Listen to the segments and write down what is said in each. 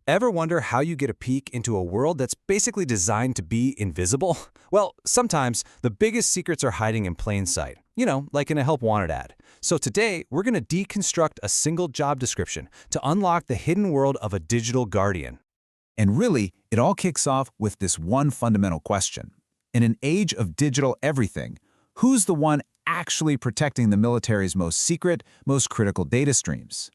Ever wonder how you get a peek into a world that's basically designed to be invisible? Well, sometimes the biggest secrets are hiding in plain sight, like in a help wanted ad. So today, we're going to deconstruct a single job description to unlock the hidden world of a digital guardian. And really, it all kicks off with this one fundamental question. In an age of digital everything, who's the one actually protecting the military's most secret, most critical data streams?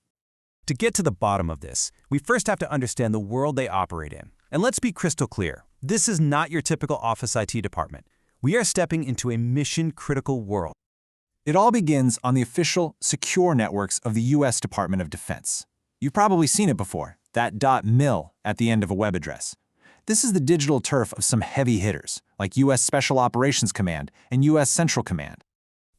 To get to the bottom of this, we first have to understand the world they operate in. And let's be crystal clear, this is not your typical office IT department. We are stepping into a mission-critical world. It all begins on the official secure networks of the U.S. Department of Defense. You've probably seen it before, that .mil at the end of a web address. This is the digital turf of some heavy hitters, like U.S. Special Operations Command and U.S. Central Command.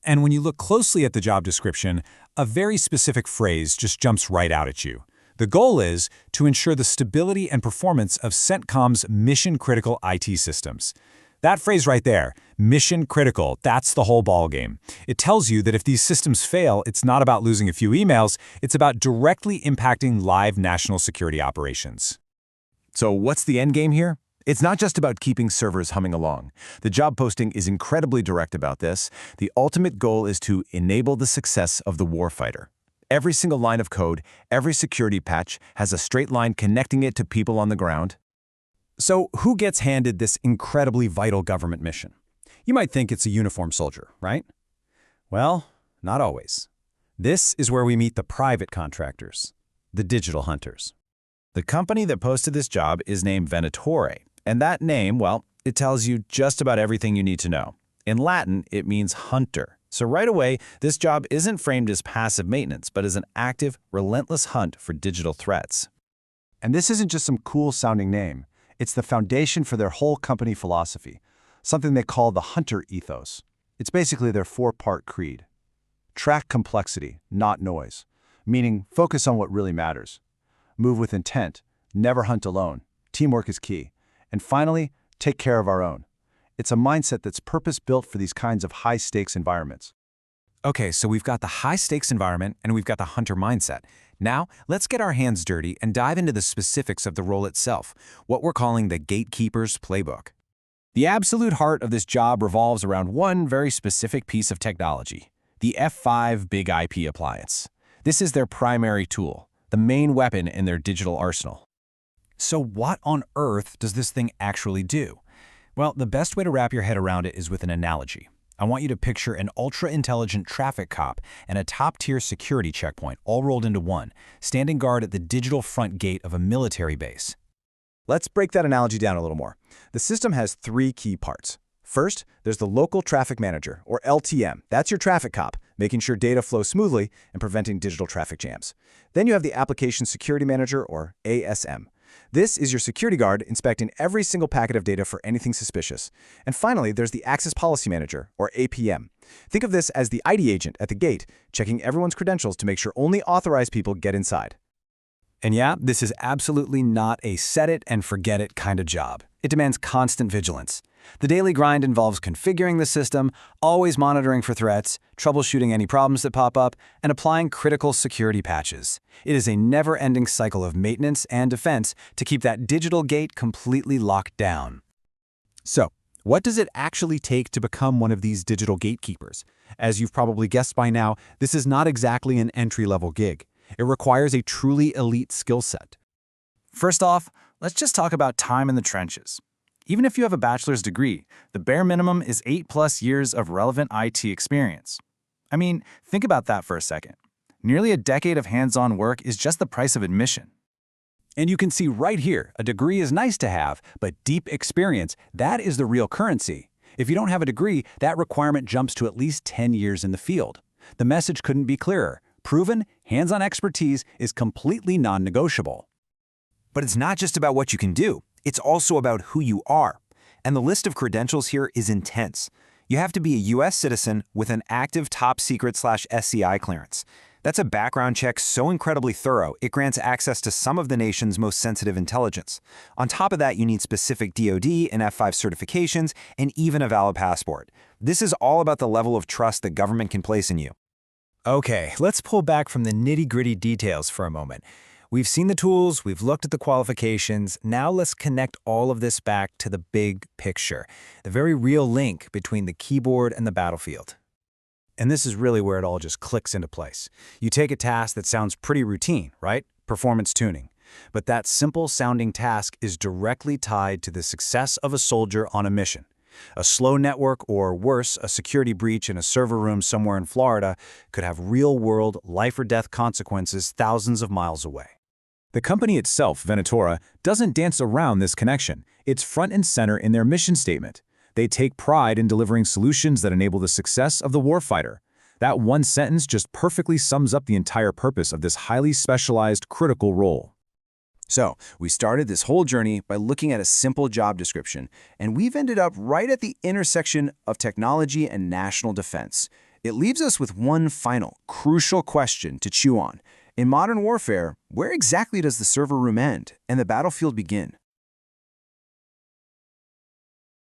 And when you look closely at the job description, a very specific phrase just jumps right out at you. The goal is to ensure the stability and performance of CENTCOM's mission-critical IT systems. That phrase right there, mission-critical, that's the whole ballgame. It tells you that if these systems fail, it's not about losing a few emails, it's about directly impacting live national security operations. So what's the end game here? It's not just about keeping servers humming along. The job posting is incredibly direct about this. The ultimate goal is to enable the success of the warfighter. Every single line of code, every security patch has a straight line connecting it to people on the ground. So who gets handed this incredibly vital government mission? You might think it's a uniformed soldier, right? Well, not always. This is where we meet the private contractors, the digital hunters. The company that posted this job is named Venatore. And that name, well, it tells you just about everything you need to know. In Latin, it means hunter. So right away, this job isn't framed as passive maintenance, but as an active, relentless hunt for digital threats. And this isn't just some cool-sounding name. It's the foundation for their whole company philosophy, something they call the hunter ethos. It's basically their four-part creed. Track complexity, not noise, meaning focus on what really matters. Move with intent, never hunt alone. Teamwork is key. And finally, take care of our own. It's a mindset that's purpose-built for these kinds of high-stakes environments. Okay, so we've got the high-stakes environment and we've got the hunter mindset. Now, let's get our hands dirty and dive into the specifics of the role itself, what we're calling the gatekeeper's playbook. The absolute heart of this job revolves around one very specific piece of technology, the F5 Big IP appliance. This is their primary tool, the main weapon in their digital arsenal. So what on earth does this thing actually do? Well, the best way to wrap your head around it is with an analogy. I want you to picture an ultra-intelligent traffic cop and a top-tier security checkpoint all rolled into one, standing guard at the digital front gate of a military base. Let's break that analogy down a little more. The system has three key parts. First, there's the local traffic manager, or LTM. That's your traffic cop, making sure data flows smoothly and preventing digital traffic jams. Then you have the application security manager, or ASM. This is your security guard inspecting every single packet of data for anything suspicious. And finally, there's the Access Policy Manager, or APM. Think of this as the ID agent at the gate, checking everyone's credentials to make sure only authorized people get inside. And yeah, this is absolutely not a set-it-and-forget-it kind of job. It demands constant vigilance. The daily grind involves configuring the system, always monitoring for threats, troubleshooting any problems that pop up, and applying critical security patches. It is a never-ending cycle of maintenance and defense to keep that digital gate completely locked down. So, what does it actually take to become one of these digital gatekeepers? As you've probably guessed by now, this is not exactly an entry-level gig. It requires a truly elite skill set. First off, let's just talk about time in the trenches. Even if you have a bachelor's degree, the bare minimum is 8+ years of relevant IT experience. I mean, think about that for a second. Nearly a decade of hands-on work is just the price of admission. And you can see right here, a degree is nice to have, but deep experience, that is the real currency. If you don't have a degree, that requirement jumps to at least 10 years in the field. The message couldn't be clearer. Proven, hands-on expertise is completely non-negotiable. But it's not just about what you can do. It's also about who you are. And the list of credentials here is intense. You have to be a U.S. citizen with an active top-secret/SCI clearance. That's a background check so incredibly thorough, it grants access to some of the nation's most sensitive intelligence. On top of that, you need specific DoD and F5 certifications and even a valid passport. This is all about the level of trust the government can place in you. Okay, let's pull back from the nitty-gritty details for a moment. We've seen the tools, we've looked at the qualifications. Now let's connect all of this back to the big picture, the very real link between the keyboard and the battlefield. And this is really where it all just clicks into place. You take a task that sounds pretty routine, right? Performance tuning. But that simple-sounding task is directly tied to the success of a soldier on a mission. A slow network, or worse, a security breach in a server room somewhere in Florida, could have real-world, life-or-death consequences thousands of miles away. The company itself, Venatore, doesn't dance around this connection. It's front and center in their mission statement. They take pride in delivering solutions that enable the success of the warfighter. That one sentence just perfectly sums up the entire purpose of this highly specialized, critical role. So, we started this whole journey by looking at a simple job description, and we've ended up right at the intersection of technology and national defense. It leaves us with one final, crucial question to chew on. In modern warfare, where exactly does the server room end and the battlefield begin?